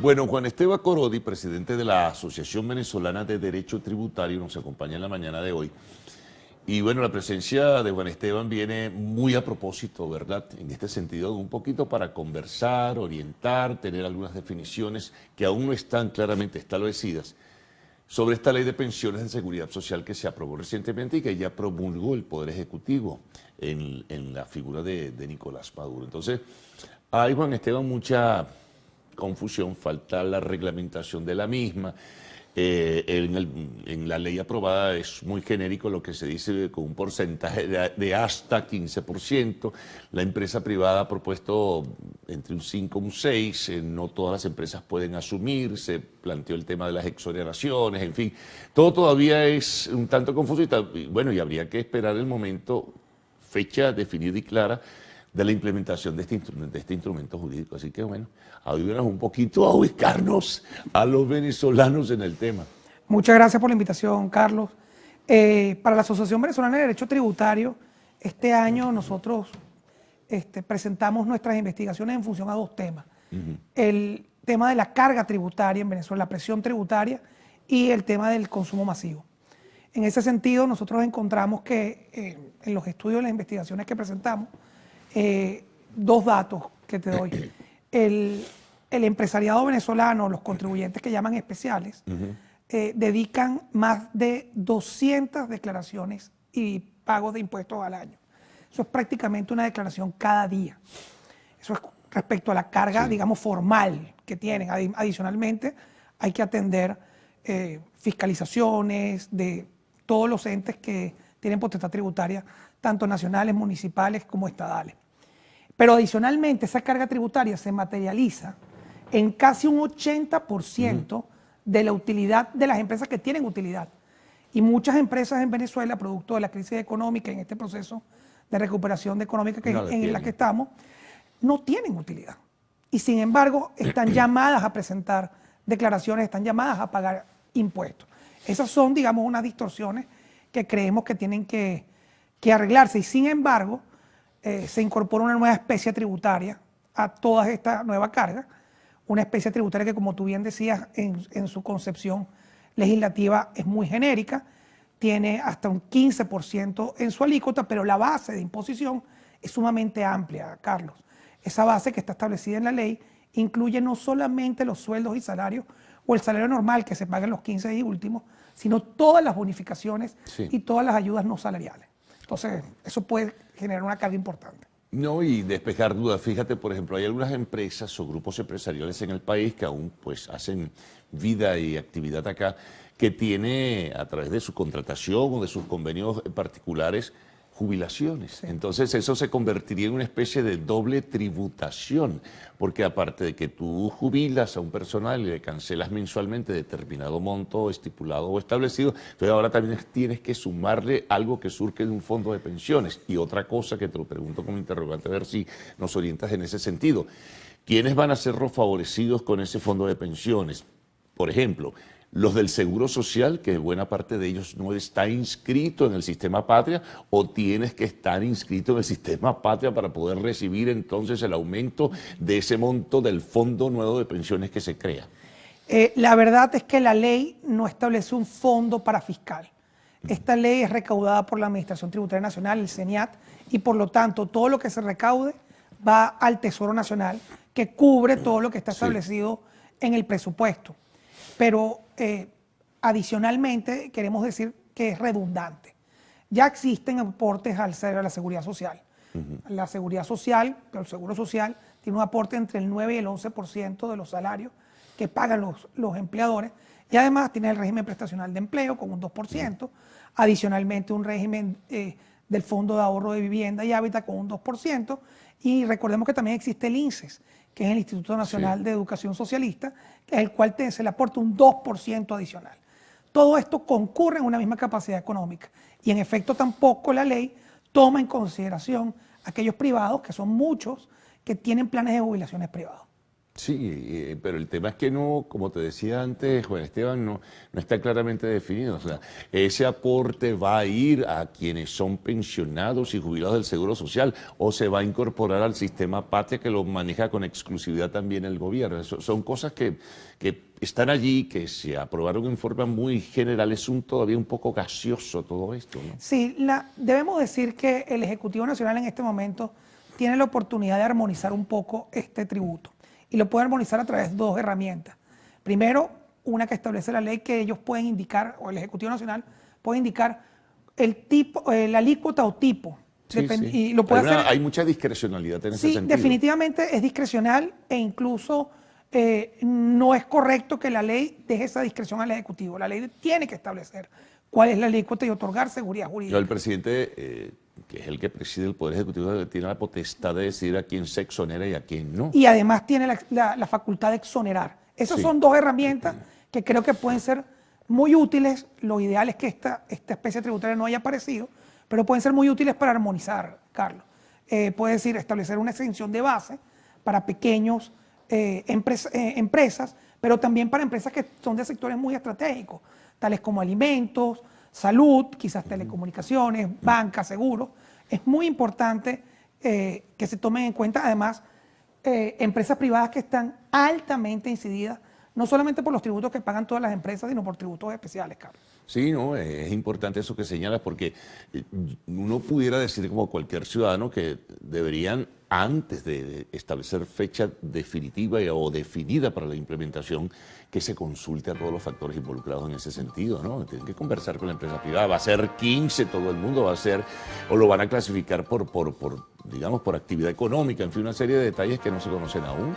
Bueno, Juan Esteban Corodi, presidente de la Asociación Venezolana de Derecho Tributario, nos acompaña en la mañana de hoy. Y bueno, la presencia de Juan Esteban viene muy a propósito, ¿verdad? En este sentido, un poquito para conversar, orientar, tener algunas definiciones que aún no están claramente establecidas sobre esta ley de pensiones de seguridad social que se aprobó recientemente y que ya promulgó el Poder Ejecutivo en la figura de Nicolás Maduro. Entonces, hay, Juan Esteban, mucha confusión, falta la reglamentación de la misma. En la ley aprobada es muy genérico lo que se dice con un porcentaje de hasta 15%. La empresa privada ha propuesto entre un 5 y un 6, no todas las empresas pueden asumir, se planteó el tema de las exoneraciones, en fin, todo todavía es un tanto confuso y bueno, y habría que esperar el momento, fecha definida y clara de la implementación de este instrumento jurídico. Así que bueno, ayúdanos un poquito a ubicarnos a los venezolanos en el tema. Muchas gracias por la invitación, Carlos. Para la Asociación Venezolana de Derecho Tributario, este año nosotros presentamos nuestras investigaciones en función a dos temas. El tema de la carga tributaria en Venezuela, la presión tributaria, y el tema del consumo masivo. En ese sentido, nosotros encontramos que en los estudios, las investigaciones que presentamos, dos datos que te doy. El empresariado venezolano, los contribuyentes que llaman especiales, dedican más de 200 declaraciones y pagos de impuestos al año. Eso es prácticamente una declaración cada día. Eso es respecto a la carga, digamos, formal que tienen. Adicionalmente, hay que atender fiscalizaciones de todos los entes que tienen potestad tributaria, tanto nacionales, municipales como estadales. Pero adicionalmente, esa carga tributaria se materializa en casi un 80% de la utilidad de las empresas que tienen utilidad. Y muchas empresas en Venezuela, producto de la crisis económica, en este proceso de recuperación económica en la que estamos, no tienen utilidad. Y sin embargo, están llamadas a presentar declaraciones, están llamadas a pagar impuestos. Esas son, digamos, unas distorsiones que creemos que tienen que arreglarse. Y sin embargo, se incorpora una nueva especie tributaria a toda esta nueva carga, una especie tributaria que, como tú bien decías, en su concepción legislativa es muy genérica, tiene hasta un 15% en su alícuota, pero la base de imposición es sumamente amplia, Carlos. Esa base que está establecida en la ley incluye no solamente los sueldos y salarios o el salario normal que se paga en los 15 y últimos, sino todas las bonificaciones y todas las ayudas no salariales. Entonces, eso puede generar una carga importante. No, y despejar dudas. Fíjate, por ejemplo, hay algunas empresas o grupos empresariales en el país que aún pues hacen vida y actividad acá, que tiene a través de su contratación o de sus convenios particulares jubilaciones. Entonces eso se convertiría en una especie de doble tributación, porque aparte de que tú jubilas a un personal y le cancelas mensualmente determinado monto estipulado o establecido, entonces ahora también tienes que sumarle algo que surge de un fondo de pensiones. Y otra cosa que te lo pregunto como interrogante, a ver si nos orientas en ese sentido. ¿Quiénes van a ser los favorecidos con ese fondo de pensiones? Por ejemplo, los del Seguro Social, que buena parte de ellos no está inscrito en el sistema Patria, o tienes que estar inscrito en el sistema Patria para poder recibir entonces el aumento de ese monto del fondo nuevo de pensiones que se crea. La verdad es que la ley no establece un fondo para fiscal. Esta ley es recaudada por la Administración Tributaria Nacional, el CENIAT, y por lo tanto todo lo que se recaude va al Tesoro Nacional, que cubre todo lo que está establecido en el presupuesto. Pero adicionalmente queremos decir que es redundante. Ya existen aportes a la seguridad social. La seguridad social, el seguro social, tiene un aporte entre el 9 y el 11% de los salarios que pagan los empleadores, y además tiene el régimen prestacional de empleo con un 2%, adicionalmente un régimen del Fondo de Ahorro de Vivienda y Hábitat con un 2%, y recordemos que también existe el INSES, que es el Instituto Nacional de Educación Socialista, que es el cual se le aporta un 2% adicional. Todo esto concurre en una misma capacidad económica, y en efecto tampoco la ley toma en consideración aquellos privados, que son muchos, que tienen planes de jubilaciones privados. Sí, pero el tema es que no, como te decía antes, Juan Esteban, no está claramente definido. O sea, ese aporte va a ir a quienes son pensionados y jubilados del Seguro Social o se va a incorporar al sistema patria que lo maneja con exclusividad también el gobierno. Son cosas que están allí, que se aprobaron en forma muy general. Es todavía un poco gaseoso todo esto, ¿no? Sí, debemos decir que el Ejecutivo Nacional en este momento tiene la oportunidad de armonizar un poco este tributo y lo puede armonizar a través de dos herramientas. Primero, una que establece la ley que ellos pueden indicar, o el Ejecutivo Nacional puede indicar el tipo, la alícuota o tipo. Sí, sí. Y lo puede hacer. Hay mucha discrecionalidad en ese Sí, sentido. definitivamente es discrecional e incluso no es correcto que la ley deje esa discreción al Ejecutivo. La ley tiene que establecer cuál es la alícuota y otorgar seguridad jurídica. El presidente, que es el que preside el Poder Ejecutivo, tiene la potestad de decidir a quién se exonera y a quién no. Y además tiene la facultad de exonerar. Esas son dos herramientas que creo que pueden ser muy útiles. Lo ideal es que esta especie tributaria no haya aparecido, pero pueden ser muy útiles para armonizar, Carlos. Puede decir, establecer una exención de base para pequeños empresas, pero también para empresas que son de sectores muy estratégicos, tales como alimentos, salud, quizás telecomunicaciones, banca, seguros. Es muy importante que se tomen en cuenta, además, empresas privadas que están altamente incididas, no solamente por los tributos que pagan todas las empresas, sino por tributos especiales, Carlos. Sí, no, es importante eso que señalas porque uno pudiera decir como cualquier ciudadano que deberían, antes de establecer fecha definitiva o definida para la implementación, que se consulte a todos los factores involucrados en ese sentido, ¿no? Tienen que conversar con la empresa privada, va a ser 15 todo el mundo, va a ser, o lo van a clasificar digamos, por actividad económica, en fin, una serie de detalles que no se conocen aún.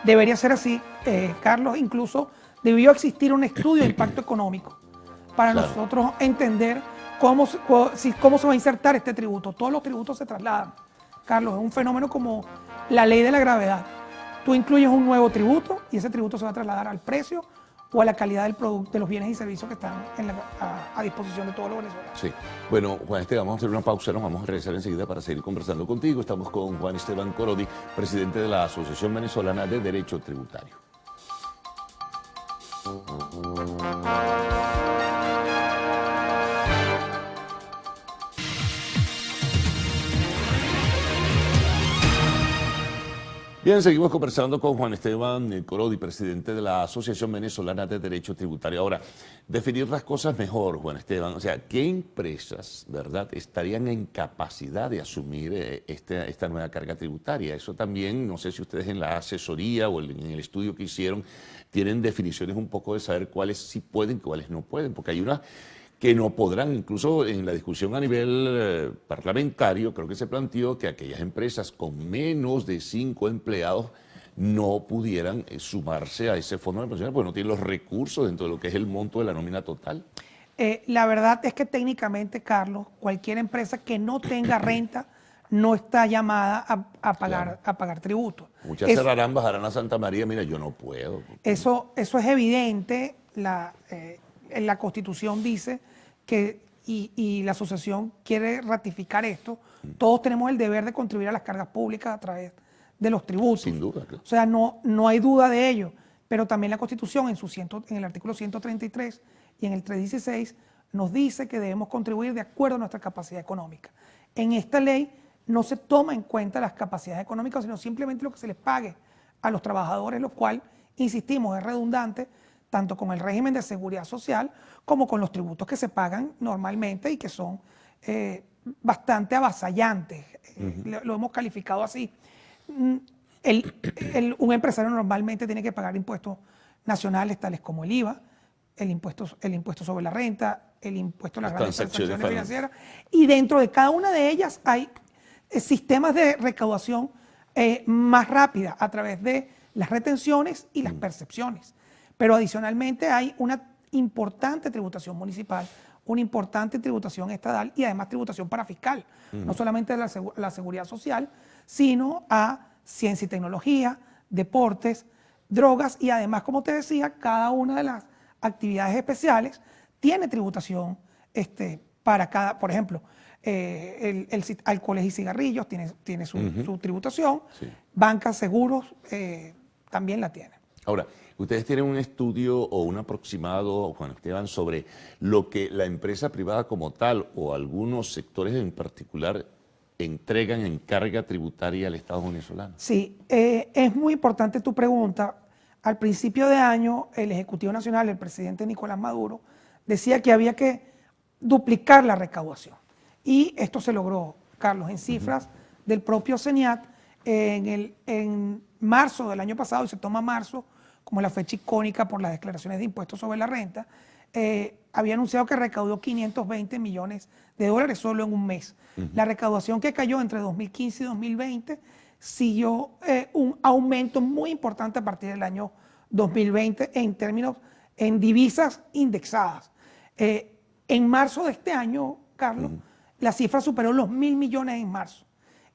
Debería ser así, Carlos, incluso debió existir un estudio de impacto económico para nosotros entender cómo se va a insertar este tributo. Todos los tributos se trasladan, Carlos, es un fenómeno como la ley de la gravedad. Tú incluyes un nuevo tributo y ese tributo se va a trasladar al precio o a la calidad del producto, de los bienes y servicios que están a disposición de todos los venezolanos. Sí. Bueno, Juan Esteban, vamos a hacer una pausa, nos vamos a regresar enseguida para seguir conversando contigo. Estamos con Juan Esteban Corodi, presidente de la Asociación Venezolana de Derecho Tributario. Bien, seguimos conversando con Juan Esteban Corodi, presidente de la Asociación Venezolana de Derecho Tributario. Ahora, definir las cosas mejor, Juan Esteban. O sea, ¿qué empresas, verdad, estarían en capacidad de asumir esta nueva carga tributaria? Eso también, no sé si ustedes en la asesoría o en el estudio que hicieron, tienen definiciones un poco de saber cuáles sí pueden, cuáles no pueden, porque hay unas que no podrán, incluso en la discusión a nivel parlamentario, creo que se planteó que aquellas empresas con menos de 5 empleados no pudieran sumarse a ese fondo de pensiones porque no tienen los recursos dentro de lo que es el monto de la nómina total. La verdad es que técnicamente, Carlos, cualquier empresa que no tenga renta no está llamada a pagar tributos. Muchas cerrarán, bajarán a Santa María, mira, yo no puedo. Eso es evidente. En la Constitución dice que, y la asociación quiere ratificar esto, todos tenemos el deber de contribuir a las cargas públicas a través de los tributos. Sin duda. Claro. O sea, no hay duda de ello, pero también la Constitución en el artículo 133 y en el 316 nos dice que debemos contribuir de acuerdo a nuestra capacidad económica. En esta ley no se toma en cuenta las capacidades económicas, sino simplemente lo que se les pague a los trabajadores, lo cual, insistimos, es redundante tanto con el régimen de seguridad social como con los tributos que se pagan normalmente y que son bastante avasallantes. Lo hemos calificado así. Un empresario normalmente tiene que pagar impuestos nacionales tales como el IVA, el impuesto sobre la renta, el impuesto a las grandes transacciones financieras, y dentro de cada una de ellas hay sistemas de recaudación más rápida a través de las retenciones y las percepciones. Pero adicionalmente hay una importante tributación municipal, una importante tributación estatal y además tributación parafiscal, no solamente de la seguridad social, sino a ciencia y tecnología, deportes, drogas y además, como te decía, cada una de las actividades especiales tiene tributación para cada, por ejemplo, alcoholes y cigarrillos tiene su tributación, bancas, seguros, también la tiene. Ahora, ustedes tienen un estudio o un aproximado, Juan Esteban, sobre lo que la empresa privada como tal o algunos sectores en particular entregan en carga tributaria al Estado venezolano. Sí, es muy importante tu pregunta. Al principio de año, el Ejecutivo Nacional, el presidente Nicolás Maduro, decía que había que duplicar la recaudación. Y esto se logró, Carlos, en cifras del propio CENIAT. En marzo del año pasado, y se toma marzo como la fecha icónica por las declaraciones de impuestos sobre la renta, había anunciado que recaudó 520 millones de dólares solo en un mes. La recaudación que cayó entre 2015 y 2020 siguió un aumento muy importante a partir del año 2020 en divisas indexadas. En marzo de este año, Carlos, la cifra superó los 1.000 millones en marzo.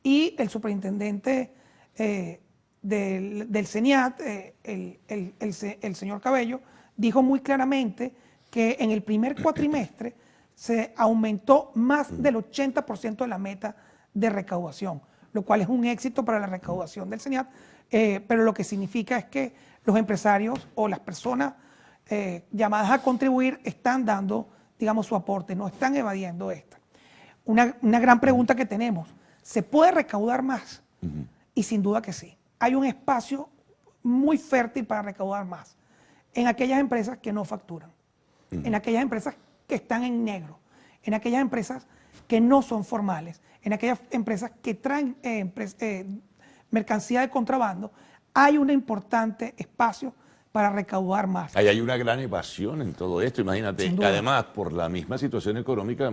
Y el superintendente del CENIAT, el señor Cabello, dijo muy claramente que en el primer cuatrimestre se aumentó más del 80% de la meta de recaudación, lo cual es un éxito para la recaudación del CENIAT, pero lo que significa es que los empresarios o las personas llamadas a contribuir están dando, digamos, su aporte, no están evadiendo esta. Una gran pregunta que tenemos, ¿se puede recaudar más? Y sin duda que sí. Hay un espacio muy fértil para recaudar más en aquellas empresas que no facturan, en aquellas empresas que están en negro, en aquellas empresas que no son formales, en aquellas empresas que traen mercancía de contrabando. Hay un importante espacio para recaudar más. Ahí hay una gran evasión en todo esto, imagínate. Además, por la misma situación económica,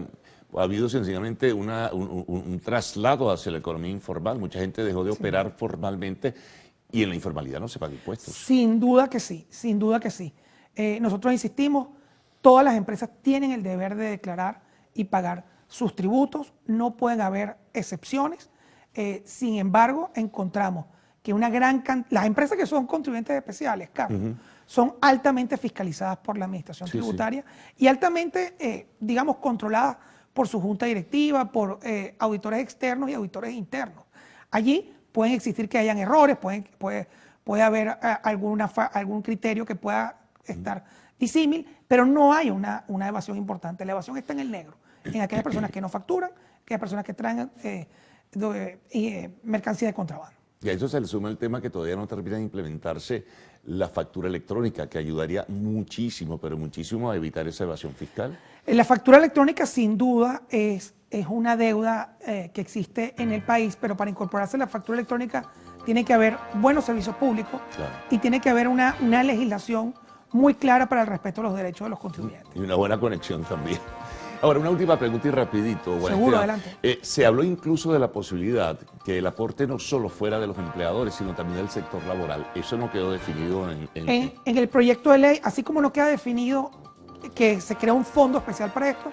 ha habido sencillamente un traslado hacia la economía informal. Mucha gente dejó de operar formalmente y en la informalidad no se pagan impuestos. Sin duda que sí, sin duda que sí. Nosotros insistimos, todas las empresas tienen el deber de declarar y pagar sus tributos, no pueden haber excepciones. Sin embargo, encontramos que las empresas que son contribuyentes especiales, Carlos, son altamente fiscalizadas por la Administración Tributaria y altamente, digamos, controladas por su junta directiva, por auditores externos y auditores internos. Allí pueden existir que hayan errores, puede haber algún criterio que pueda estar disímil, pero no hay una evasión importante. La evasión está en el negro, en aquellas personas que no facturan, aquellas personas que traen mercancía de contrabando. Y a eso se le suma el tema que todavía no termina de implementarse la factura electrónica, que ayudaría muchísimo, pero muchísimo a evitar esa evasión fiscal. La factura electrónica sin duda es una deuda que existe en el país, pero para incorporarse a la factura electrónica tiene que haber buenos servicios públicos y tiene que haber una legislación muy clara para el respeto de los derechos de los contribuyentes. Y una buena conexión también. Ahora, una última pregunta y rapidito. Seguro, adelante. Se habló incluso de la posibilidad que el aporte no solo fuera de los empleadores, sino también del sector laboral. Eso no quedó definido en el proyecto de ley, así como no queda definido que se crea un fondo especial para esto,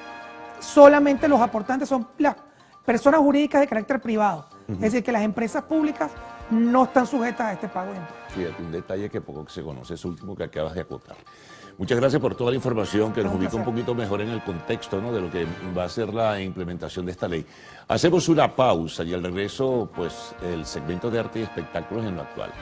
solamente los aportantes son las personas jurídicas de carácter privado. Es decir, que las empresas públicas no están sujetas a este pago de impuestos. Fíjate, un detalle que poco se conoce, es último que acabas de acotar. Muchas gracias por toda la información que nos ubica un poquito mejor en el contexto, ¿no?, de lo que va a ser la implementación de esta ley. Hacemos una pausa y al regreso, pues, el segmento de arte y espectáculos en lo actual.